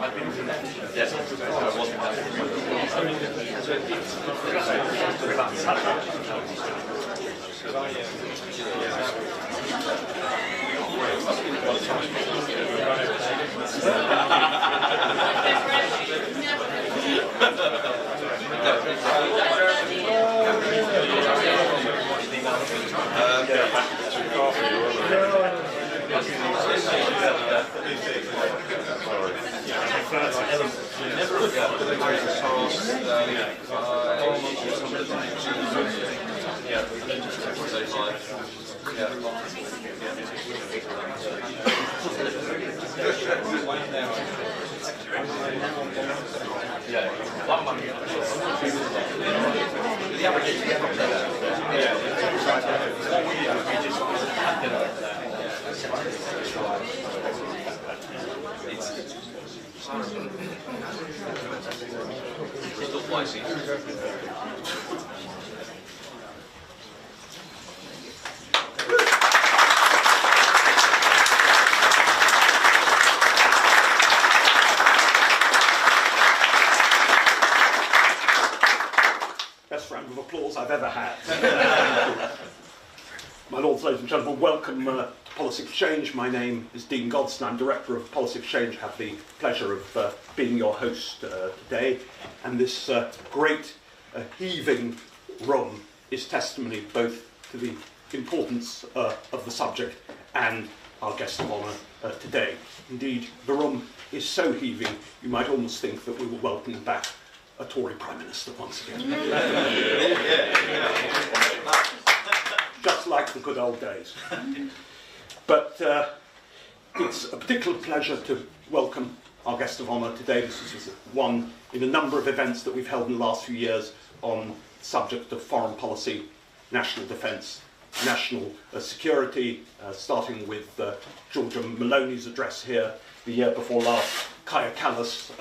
Yes. Best round of applause I've ever had. My lords, ladies and gentlemen, welcome to Policy Exchange. My name is Dean Godson. I'm Director of Policy Exchange. I have the pleasure of being your host today. And this great heaving room is testimony both to the importance of the subject and our guest of honour today. Indeed, the room is so heaving, you might almost think that we were welcoming back a Tory Prime Minister once again. Just like the good old days. But it's a particular pleasure to welcome our guest of honour today. This is one in a number of events that we've held in the last few years on the subject of foreign policy, national defence, national security, starting with Giorgia Meloni's address here the year before last, Kaja Kallas,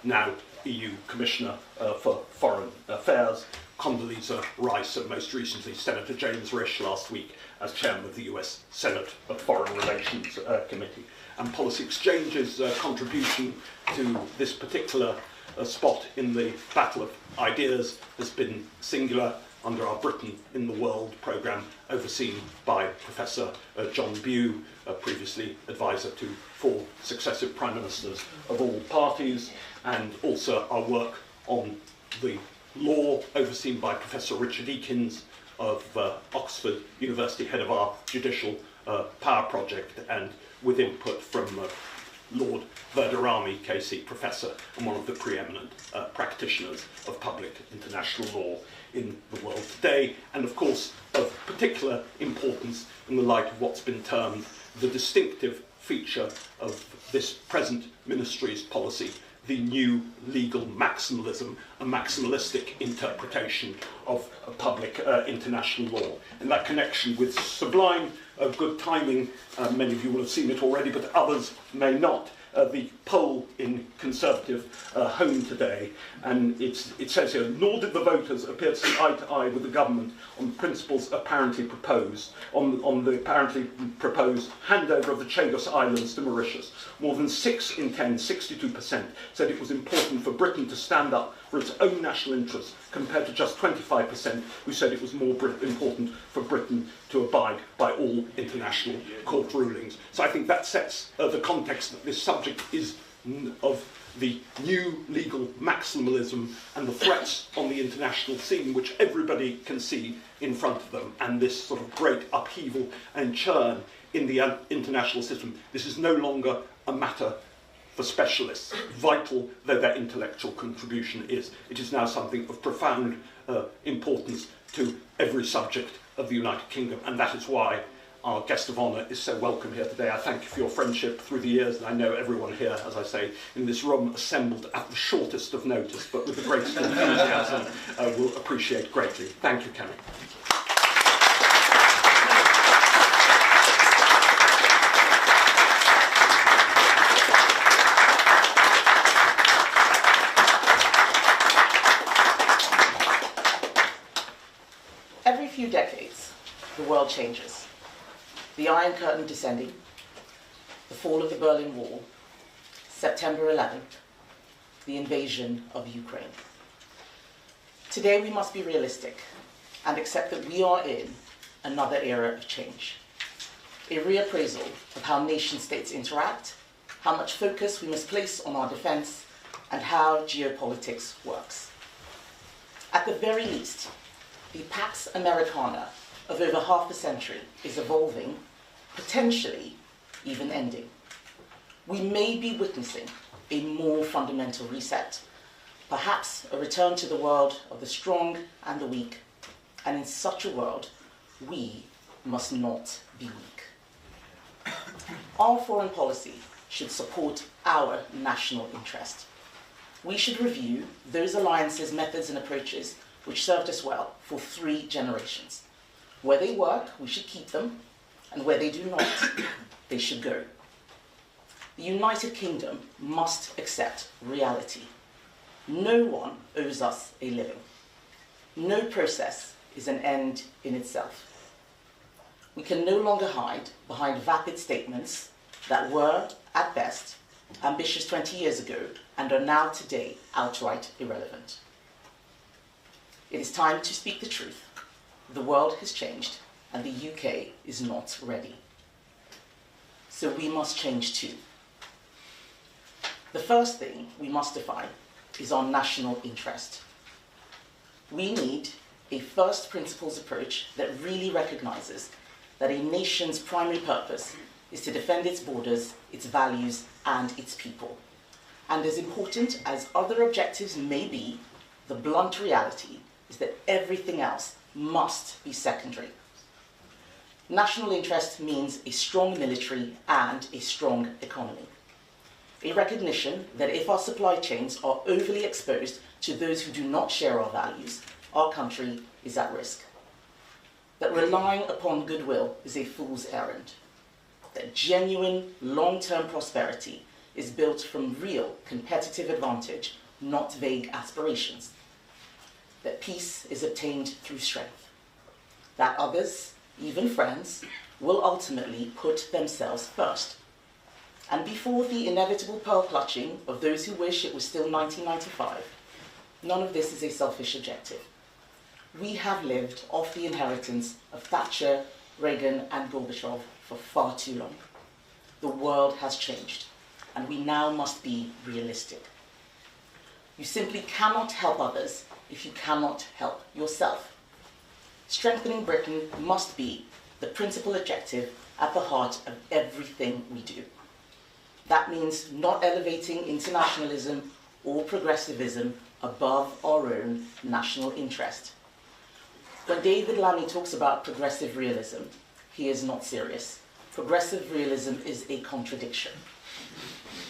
now EU Commissioner for Foreign Affairs, Condoleezza Rice, and most recently Senator James Risch last week as Chairman of the US Senate Foreign Relations Committee. And Policy Exchange's contribution to this particular spot in the battle of ideas has been singular under our Britain in the World programme, overseen by Professor John Bew, previously advisor to 4 successive Prime Ministers of all parties, and also our work on the law, overseen by Professor Richard Eakins of Oxford University, head of our Judicial Power Project, and with input from Lord Verderami, KC Professor, and one of the preeminent practitioners of public international law in the world today, and of course of particular importance in the light of what's been termed the distinctive feature of this present ministry's policy, the new legal maximalism, a maximalistic interpretation of public international law. In that connection, with sublime good timing, many of you will have seen it already, but others may not, the poll in Conservative Home today, and it says here, nor did the voters appear to see eye to eye with the government on the principles apparently proposed, on the apparently proposed handover of the Chagos Islands to Mauritius. More than 6 in 10, 62%, said it was important for Britain to stand up for its own national interests, compared to just 25% who said it was more important for Britain to abide by all international court rulings. So I think that sets the context that this subject is of the new legal maximalism and the threats on the international scene, which everybody can see in front of them, and this sort of great upheaval and churn in the international system. This is no longer a matter for specialists, vital though their intellectual contribution is. It is now something of profound importance to every subject of the United Kingdom, and that is why our guest of honour is so welcome here today. I thank you for your friendship through the years, and I know everyone here, as I say, in this room assembled at the shortest of notice, but with the greatest enthusiasm, will appreciate greatly. Thank you, Kemi. Every few decades, the world changes. The Iron Curtain descending, the fall of the Berlin Wall, September 11th, the invasion of Ukraine. Today we must be realistic and accept that we are in another era of change. A reappraisal of how nation states interact, how much focus we must place on our defense, and how geopolitics works. At the very least, the Pax Americana of over half a century is evolving, potentially even ending. We may be witnessing a more fundamental reset, perhaps a return to the world of the strong and the weak, and in such a world, we must not be weak. Our foreign policy should support our national interest. We should review those alliances, methods, and approaches which served us well for 3 generations. Where they work, we should keep them, and where they do not, they should go. The United Kingdom must accept reality. No one owes us a living. No process is an end in itself. We can no longer hide behind vapid statements that were, at best, ambitious 20 years ago and are now today outright irrelevant. It is time to speak the truth. The world has changed and the UK is not ready. So we must change too. The first thing we must define is our national interest. We need a first principles approach that really recognizes that a nation's primary purpose is to defend its borders, its values, and its people. And as important as other objectives may be, the blunt reality is that everything else must be secondary. National interest means a strong military and a strong economy. A recognition that if our supply chains are overly exposed to those who do not share our values, our country is at risk. That relying upon goodwill is a fool's errand. That genuine long-term prosperity is built from real competitive advantage, not vague aspirations. That peace is obtained through strength. That others, even friends, will ultimately put themselves first. And before the inevitable pearl clutching of those who wish it was still 1995, none of this is a selfish objective. We have lived off the inheritance of Thatcher, Reagan, and Gorbachev for far too long. The world has changed, and we now must be realistic. You simply cannot help others if you cannot help yourself. Strengthening Britain must be the principal objective at the heart of everything we do. That means not elevating internationalism or progressivism above our own national interest. When David Lammy talks about progressive realism, he is not serious. Progressive realism is a contradiction.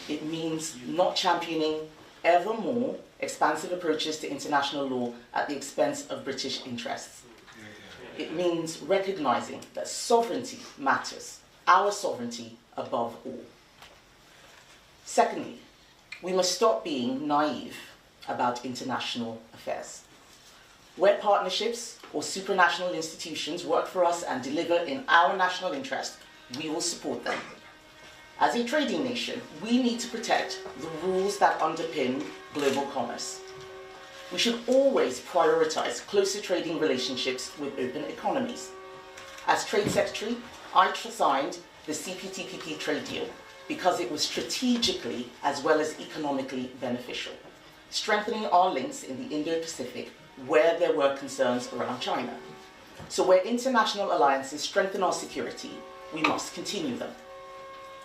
It means not championing ever more expansive approaches to international law at the expense of British interests. It means recognizing that sovereignty matters, our sovereignty above all. Secondly, we must stop being naive about international affairs. Where partnerships or supranational institutions work for us and deliver in our national interest, we will support them. As a trading nation, we need to protect the rules that underpin global commerce. We should always prioritize closer trading relationships with open economies. As Trade Secretary, I signed the CPTPP trade deal because it was strategically as well as economically beneficial, strengthening our links in the Indo-Pacific where there were concerns around China. So where international alliances strengthen our security, we must continue them.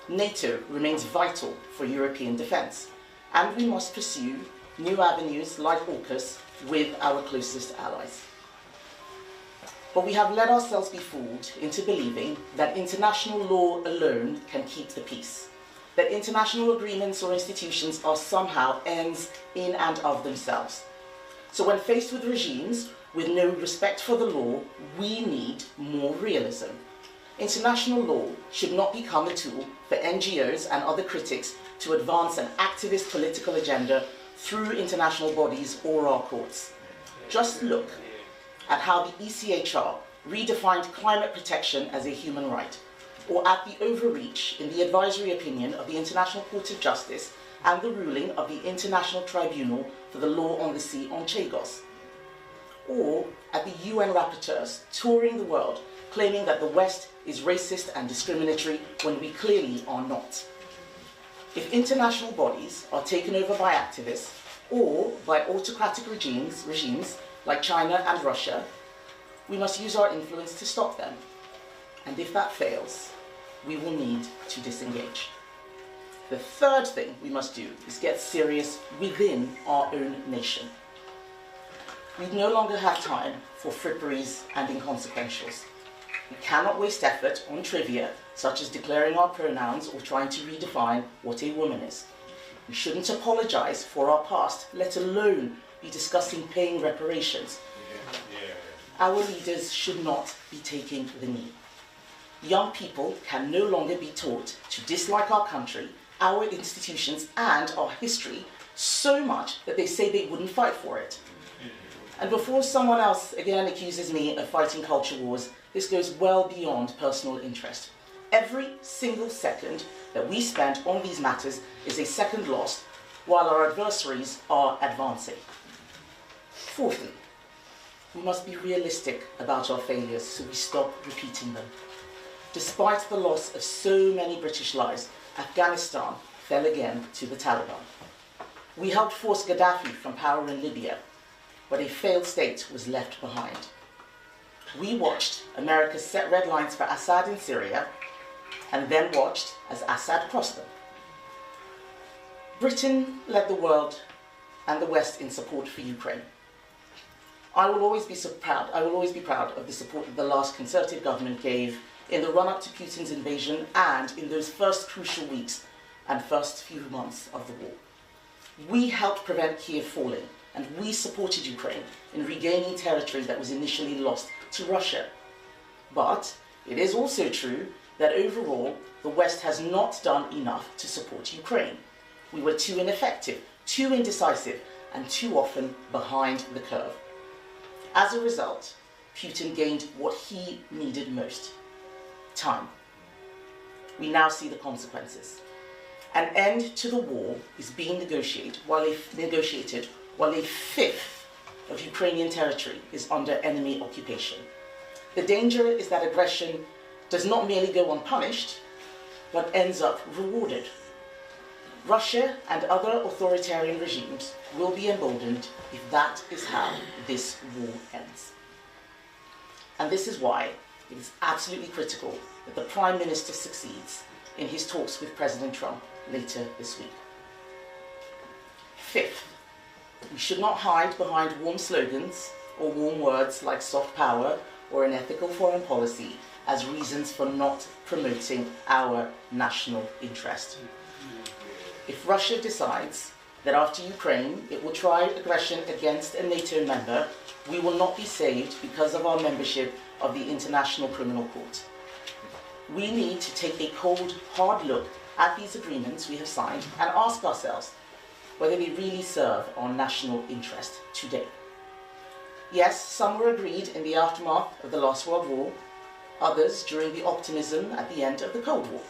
NATO remains vital for European defence, and we must pursue new avenues like AUKUS with our closest allies. But we have let ourselves be fooled into believing that international law alone can keep the peace, that international agreements or institutions are somehow ends in and of themselves. So when faced with regimes with no respect for the law, we need more realism. International law should not become a tool for NGOs and other critics to advance an activist political agenda through international bodies or our courts. Just look at how the ECHR redefined climate protection as a human right, or at the overreach in the advisory opinion of the International Court of Justice and the ruling of the International Tribunal for the Law on the Sea on Chagos, or at the UN rapporteurs touring the world claiming that the West is racist and discriminatory when we clearly are not. If international bodies are taken over by activists or by autocratic regimes like China and Russia, we must use our influence to stop them. And if that fails, we will need to disengage. The third thing we must do is get serious within our own nation. We no longer have time for fripperies and inconsequentials. We cannot waste effort on trivia, such as declaring our pronouns or trying to redefine what a woman is. We shouldn't apologize for our past, let alone be discussing paying reparations. Our leaders should not be taking the knee. Young people can no longer be taught to dislike our country, our institutions, and our history so much that they say they wouldn't fight for it. And before someone else again accuses me of fighting culture wars, this goes well beyond personal interest. Every single second that we spend on these matters is a second lost, while our adversaries are advancing. Fourthly, we must be realistic about our failures so we stop repeating them. Despite the loss of so many British lives, Afghanistan fell again to the Taliban. We helped force Gaddafi from power in Libya, but a failed state was left behind. We watched America set red lines for Assad in Syria, and then watched as Assad crossed them. Britain led the world and the West in support for Ukraine. I will always be proud of the support that the last Conservative government gave in the run-up to Putin's invasion and in those first crucial weeks and first few months of the war. We helped prevent Kiev falling, and we supported Ukraine in regaining territory that was initially lost to Russia. But it is also true that overall, the West has not done enough to support Ukraine. We were too ineffective, too indecisive, and too often behind the curve. As a result, Putin gained what he needed most: time. We now see the consequences. An end to the war is being negotiated while a fifth of Ukrainian territory is under enemy occupation. The danger is that aggression does not merely go unpunished, but ends up rewarded. Russia and other authoritarian regimes will be emboldened if that is how this war ends. And this is why it is absolutely critical that the Prime Minister succeeds in his talks with President Trump later this week. Fifth, we should not hide behind warm slogans or warm words like soft power or an ethical foreign policy as reasons for not promoting our national interest. If Russia decides that after Ukraine it will try aggression against a NATO member, we will not be saved because of our membership of the International Criminal Court. We need to take a cold, hard look at these agreements we have signed and ask ourselves whether they really serve our national interest today. Yes, some were agreed in the aftermath of the last World War, others during the optimism at the end of the Cold War.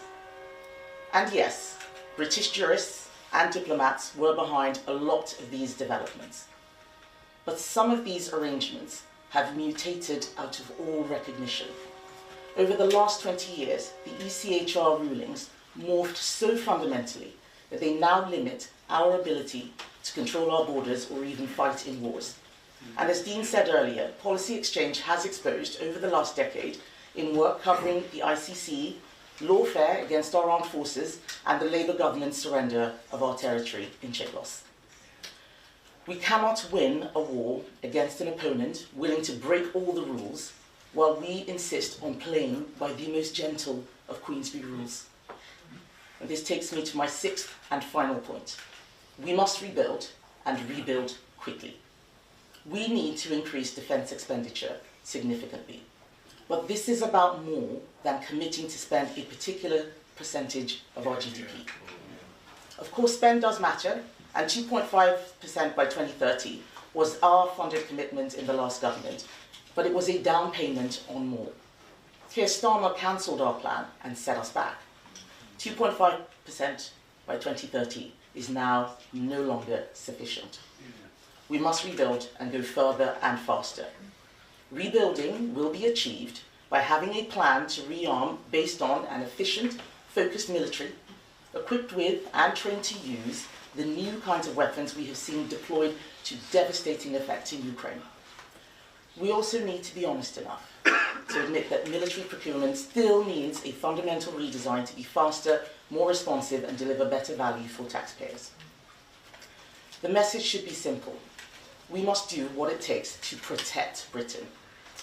And yes, British jurists and diplomats were behind a lot of these developments. But some of these arrangements have mutated out of all recognition. Over the last 20 years, the ECHR rulings morphed so fundamentally that they now limit our ability to control our borders or even fight in wars. And as Dean said earlier, policy exchange has exposed over the last decade in work covering the ICC, lawfare against our armed forces, and the Labour government's surrender of our territory in Chagos. We cannot win a war against an opponent willing to break all the rules while we insist on playing by the most gentle of Queensberry rules. And this takes me to my sixth and final point. We must rebuild, and rebuild quickly. We need to increase defence expenditure significantly. But this is about more than committing to spend a particular percentage of our GDP. Of course, spend does matter, and 2.5% by 2030 was our funded commitment in the last government, but it was a down payment on more. Keir Starmer cancelled our plan and set us back. 2.5% by 2030 is now no longer sufficient. We must rebuild and go further and faster. Rebuilding will be achieved by having a plan to rearm based on an efficient, focused military, equipped with and trained to use the new kinds of weapons we have seen deployed to devastating effect in Ukraine. We also need to be honest enough to admit that military procurement still needs a fundamental redesign to be faster, more responsive, and deliver better value for taxpayers. The message should be simple. We must do what it takes to protect Britain.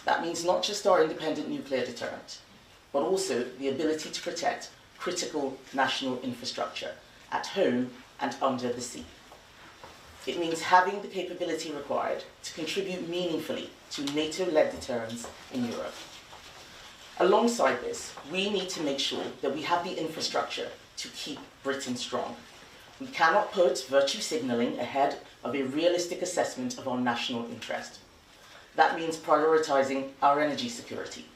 That means not just our independent nuclear deterrent, but also the ability to protect critical national infrastructure at home and under the sea. It means having the capability required to contribute meaningfully to NATO-led deterrence in Europe. Alongside this, we need to make sure that we have the infrastructure to keep Britain strong. We cannot put virtue signalling ahead of a realistic assessment of our national interest. That means prioritizing our energy security,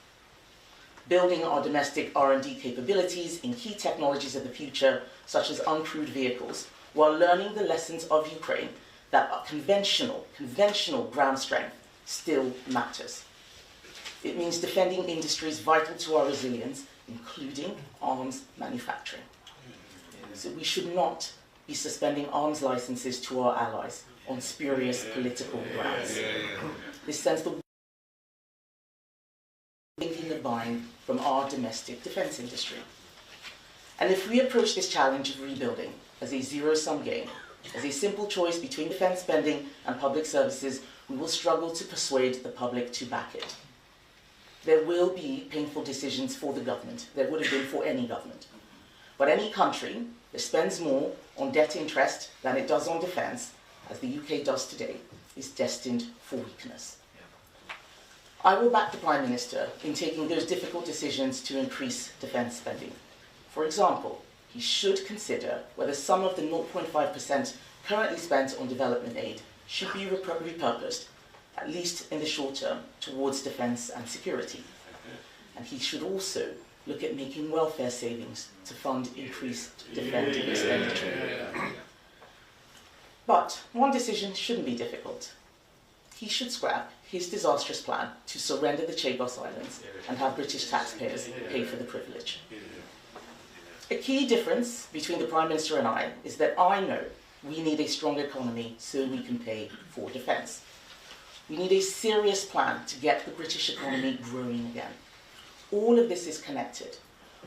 building our domestic R&D capabilities in key technologies of the future, such as uncrewed vehicles, while learning the lessons of Ukraine that our conventional ground strength still matters. It means defending industries vital to our resilience, including arms manufacturing. So we should not be suspending arms licenses to our allies on spurious political grounds. This sends the taking the buying from our domestic defence industry. And if we approach this challenge of rebuilding as a zero-sum game, as a simple choice between defence spending and public services, we will struggle to persuade the public to back it. There will be painful decisions for the government. There would have been for any government. But any country that spends more on debt interest than it does on defence, as the UK does today, is destined for weakness. I will back the Prime Minister in taking those difficult decisions to increase defence spending. For example, he should consider whether some of the 0.5% currently spent on development aid should be repurposed, at least in the short term, towards defence and security. And he should also look at making welfare savings to fund increased defence expenditure. But one decision shouldn't be difficult. He should scrap his disastrous plan to surrender the Chagos Islands and have British taxpayers pay for the privilege. A key difference between the Prime Minister and I is that I know we need a strong economy so we can pay for defence. We need a serious plan to get the British economy growing again. All of this is connected.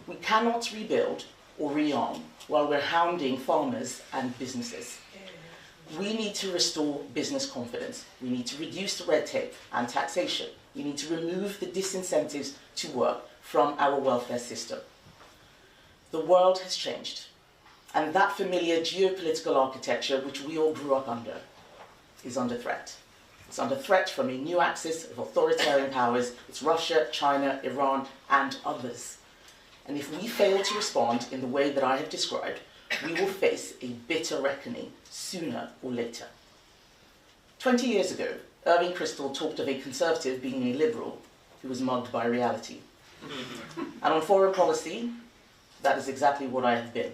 We cannot rebuild or rearm while we're hounding farmers and businesses. We need to restore business confidence. We need to reduce the red tape and taxation. We need to remove the disincentives to work from our welfare system. The world has changed, and that familiar geopolitical architecture which we all grew up under is under threat. It's under threat from a new axis of authoritarian powers. It's Russia, China, Iran, and others. And if we fail to respond in the way that I have described, we will face a bitter reckoning sooner or later. 20 years ago, Irving Kristol talked of a conservative being a liberal who was mugged by reality. And on foreign policy, that is exactly what I have been,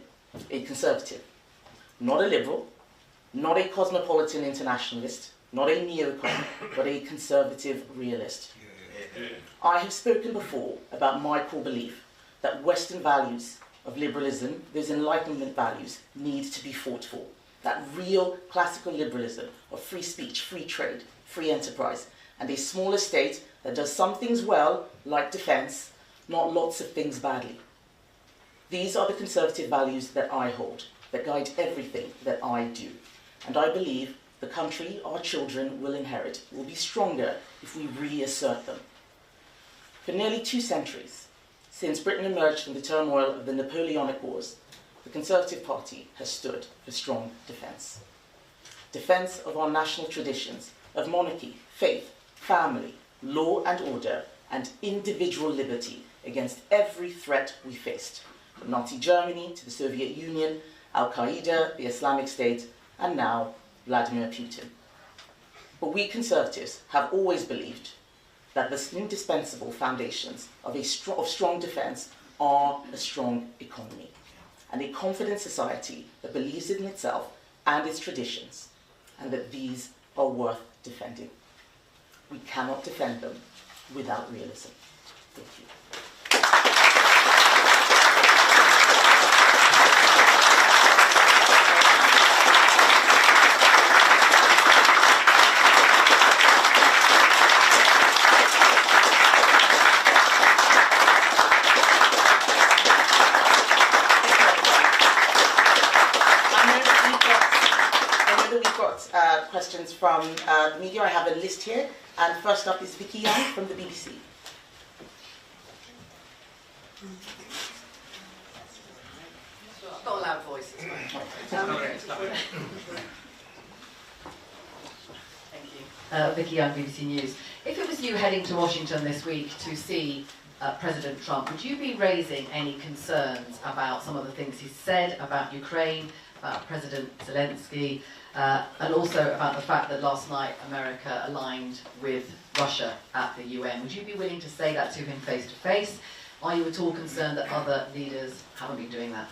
a conservative. Not a liberal, not a cosmopolitan internationalist, not a neocon, but a conservative realist. I have spoken before about my core belief that Western values of liberalism, those Enlightenment values, need to be fought for. That real classical liberalism of free speech, free trade, free enterprise, and a smaller state that does some things well, like defence, not lots of things badly. These are the conservative values that I hold, that guide everything that I do. And I believe the country our children will inherit will be stronger if we reassert them. For nearly 2 centuries, since Britain emerged from the turmoil of the Napoleonic Wars, the Conservative Party has stood for strong defence. Defence of our national traditions, of monarchy, faith, family, law and order, and individual liberty against every threat we faced, from Nazi Germany to the Soviet Union, Al-Qaeda, the Islamic State, and now Vladimir Putin. But we Conservatives have always believed that the indispensable foundations of strong defence are a strong economy. and a confident society that believes in itself and its traditions, and that these are worth defending. We cannot defend them without realism. Thank you. Questions from the media. I have a list here, and first up is Vicky Young from the BBC. I've got a loud voice. Thank you. Vicky Young, BBC News. If it was you heading to Washington this week to see President Trump, would you be raising any concerns about some of the things he said about Ukraine, about President Zelensky, and also about the fact that last night America aligned with Russia at the UN? Would you be willing to say that to him face to face? Are you at all concerned that other leaders haven't been doing that?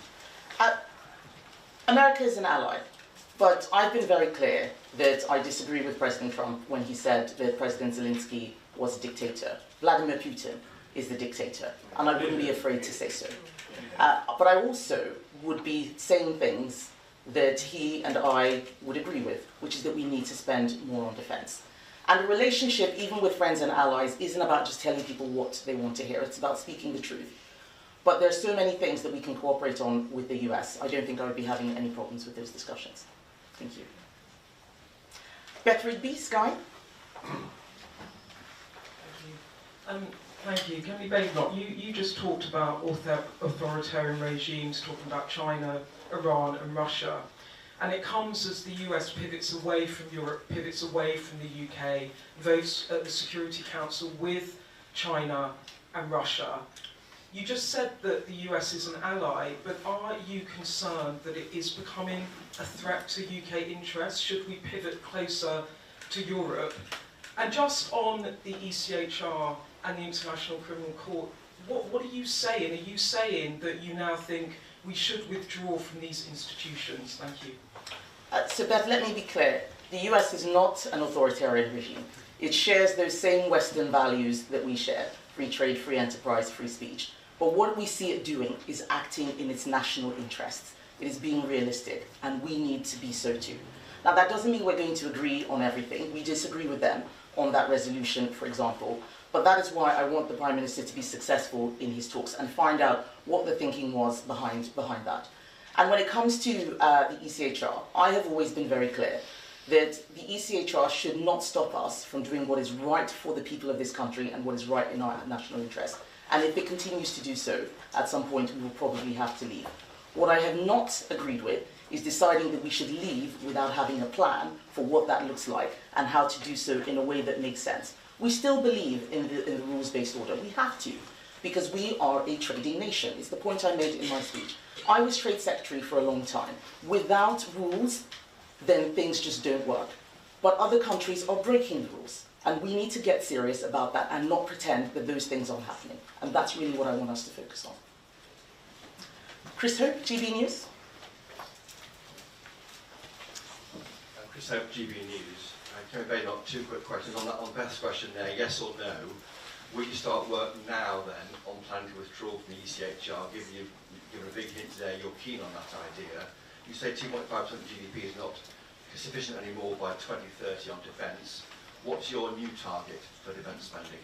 America is an ally, but I've been very clear that I disagree with President Trump when he said that President Zelensky was a dictator. Vladimir Putin is the dictator, and I wouldn't be afraid to say so. But I also would be saying things that he and I would agree with, which is that we need to spend more on defense. And a relationship, even with friends and allies, isn't about just telling people what they want to hear. It's about speaking the truth. But there's so many things that we can cooperate on with the US. I don't think I would be having any problems with those discussions. Thank you. Beth Rigby, Sky. Thank you. Kemi Badenoch, you just talked about authoritarian regimes, talking about China, Iran and Russia. And it comes as the US pivots away from Europe, pivots away from the UK, votes at the Security Council with China and Russia. You just said that the US is an ally, but are you concerned that it is becoming a threat to UK interests? Should we pivot closer to Europe? And just on the ECHR and the International Criminal Court, what are you saying? Are you saying that you now think we should withdraw from these institutions? Thank you. So Beth, let me be clear. The US is not an authoritarian regime. It shares those same Western values that we share: free trade, free enterprise, free speech. But what we see it doing is acting in its national interests. It is being realistic, and we need to be so too. Now, that doesn't mean we're going to agree on everything. We disagree with them on that resolution, for example. But that is why I want the Prime Minister to be successful in his talks and find out what the thinking was behind that. And when it comes to the ECHR, I have always been very clear that the ECHR should not stop us from doing what is right for the people of this country and what is right in our national interest. And if it continues to do so, at some point we will probably have to leave. What I have not agreed with is deciding that we should leave without having a plan for what that looks like and how to do so in a way that makes sense. We still believe in the rules-based order. We have to, because we are a trading nation. It's the point I made in my speech. I was Trade Secretary for a long time. Without rules, then things just don't work. But other countries are breaking the rules. And we need to get serious about that and not pretend that those things aren't happening. And that's really what I want us to focus on. Chris Hope, GB News. Chris Hope, GB News. Kemi Badenoch, two quick questions on that. On Beth's question there, yes or no, will you start work now then on planning to withdraw from the ECHR? Given a big hint there, you're keen on that idea. You say 2.5% of GDP is not sufficient anymore by 2030 on defence. What's your new target for defence spending?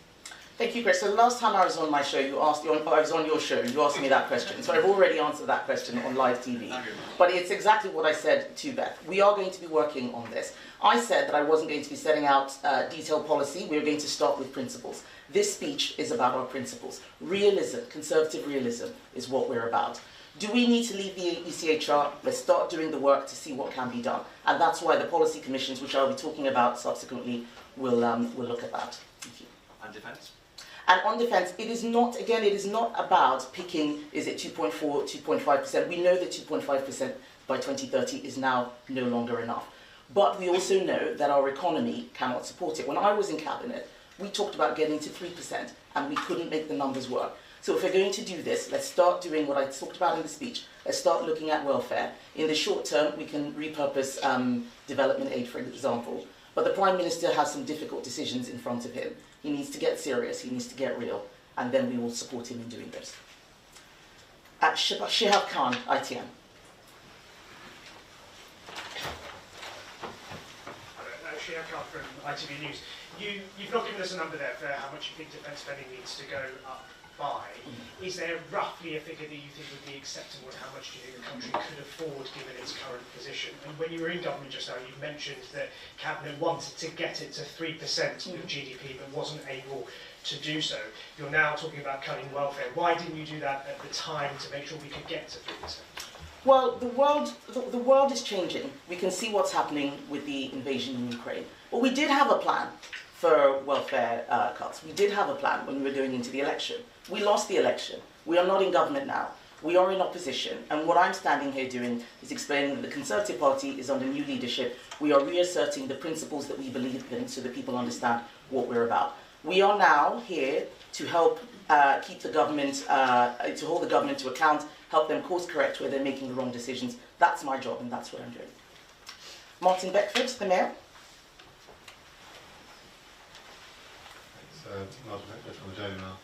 Thank you, Chris. So the last time I was on my show, I was on your show, you asked me that question. So I've already answered that question on live TV. But it's exactly what I said to Beth. We are going to be working on this. I said that I wasn't going to be setting out detailed policy. We were going to start with principles. This speech is about our principles. Realism, conservative realism, is what we're about. Do we need to leave the ECHR? Let's start doing the work to see what can be done. And that's why the policy commissions, which I'll be talking about subsequently, will look at that. Thank you. And defence? And on defence, it is not about picking, is it 2.4, 2.5%? We know that 2.5% by 2030 is now no longer enough. But we also know that our economy cannot support it. When I was in Cabinet, We talked about getting to 3%, and we couldn't make the numbers work. So if we're going to do this, let's start doing what I talked about in the speech. Let's start looking at welfare. In the short term, we can repurpose development aid, for example. But the Prime Minister has some difficult decisions in front of him. He needs to get serious, he needs to get real, and then we will support him in doing this. Shihab Khan, ITM. Shihab Khan from ITV News. You've not given us a number there for how much you think defence spending needs to go up by. Is there roughly a figure that you think would be acceptable, and how much do you think the country could afford given its current position? And when you were in government just now, you mentioned that Cabinet wanted to get it to 3% of GDP but wasn't able to do so. You're now talking about cutting welfare. Why didn't you do that at the time to make sure we could get to 3%? Well, the world is changing. We can see what's happening with the invasion in Ukraine. But we did have a plan for welfare cuts. We did have a plan when we were going into the election. We lost the election. We are not in government now. We are in opposition. And what I'm standing here doing is explaining that the Conservative Party is under new leadership. We are reasserting the principles that we believe in so that people understand what we're about. We are now here to help keep the government, to hold the government to account, help them course correct where they're making the wrong decisions. That's my job and that's what I'm doing. Martin Beckford, the Mayor. It's Martin Beckford from the Daily Mail.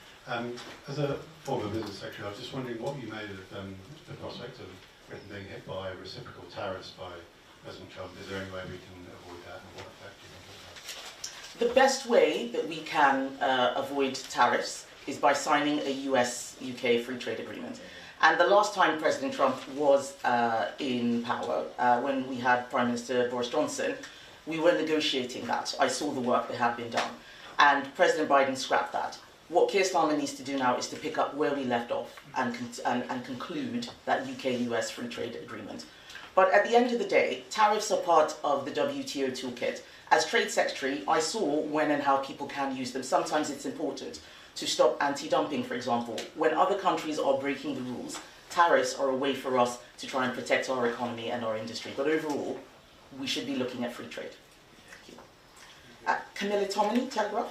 As a former business secretary, I was just wondering what you made of the prospect of Britain being hit by reciprocal tariffs by President Trump. Is there any way we can avoid that, and what effect do you think it will have? The best way that we can avoid tariffs is by signing a US-UK free trade agreement. And the last time President Trump was in power, when we had Prime Minister Boris Johnson, we were negotiating that. I saw the work that had been done. And President Biden scrapped that. What Keir Starmer needs to do now is to pick up where we left off and conclude that UK-US free trade agreement. But at the end of the day, tariffs are part of the WTO toolkit. As Trade Secretary, I saw when and how people can use them. Sometimes it's important to stop anti-dumping, for example. When other countries are breaking the rules, tariffs are a way for us to try and protect our economy and our industry. But overall, we should be looking at free trade. Thank you. Camilla Tominey, Telegraph.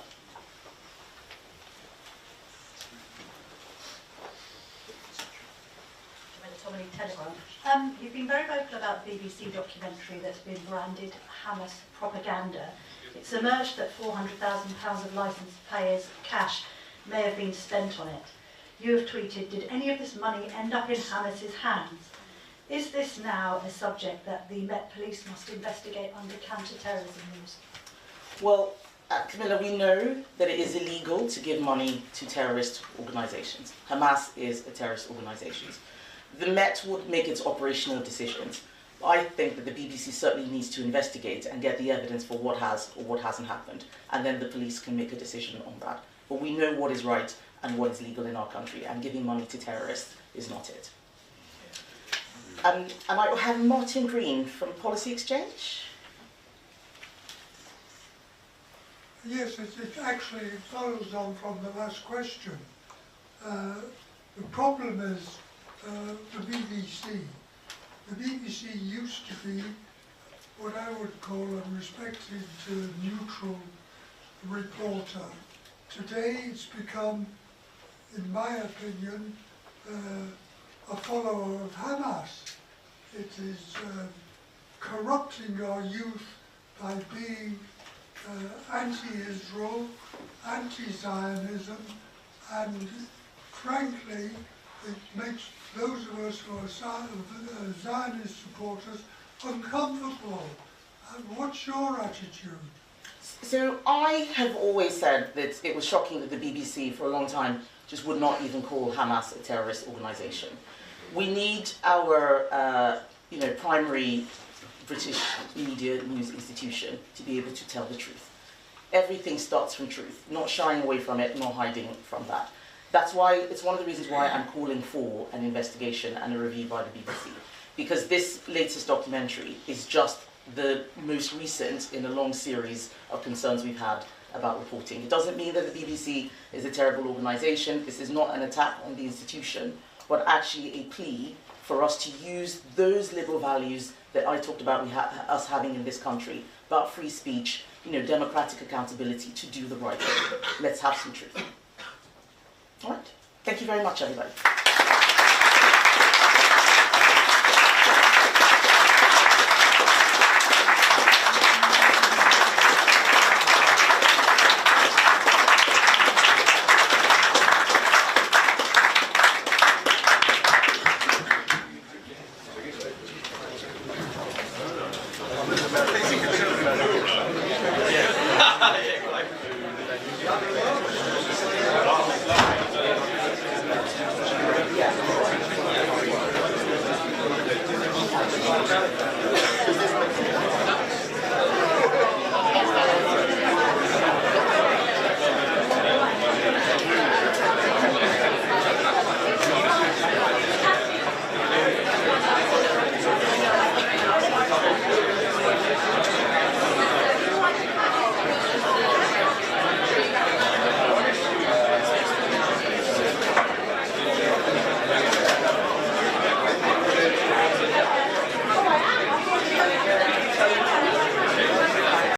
Telegraph. You've been very vocal about the BBC documentary that's been branded Hamas propaganda. It's emerged that £400,000 of licence payers' cash may have been spent on it. You have tweeted, did any of this money end up in Hamas's hands? Is this now a subject that the Met Police must investigate under counter-terrorism laws? Well, Camilla, we know that it is illegal to give money to terrorist organisations. Hamas is a terrorist organisation. The Met would make its operational decisions. I think that the BBC certainly needs to investigate and get the evidence for what has or what hasn't happened, and then the police can make a decision on that. But we know what is right and what is legal in our country, and giving money to terrorists is not it. And I have Martin Green from Policy Exchange. Yes, it actually follows on from the last question. The problem is the BBC. The BBC used to be what I would call a respected neutral reporter. Today it's become, in my opinion, a follower of Hamas. It is corrupting our youth by being anti-Israel, anti-Zionism, and frankly it makes those of us who are Zionist supporters uncomfortable. And what's your attitude? So I have always said that it was shocking that the BBC for a long time just would not even call Hamas a terrorist organisation. We need our primary British media news institution to be able to tell the truth. Everything starts from truth, not shying away from it, nor hiding from that. That's why, it's one of the reasons why I'm calling for an investigation and a review by the BBC. Because this latest documentary is just the most recent in a long series of concerns we've had about reporting. It doesn't mean that the BBC is a terrible organisation. This is not an attack on the institution, but actually a plea for us to use those liberal values that I talked about us having in this country, about free speech, democratic accountability to do the right thing. Let's have some truth. All right. Thank you very much, everybody.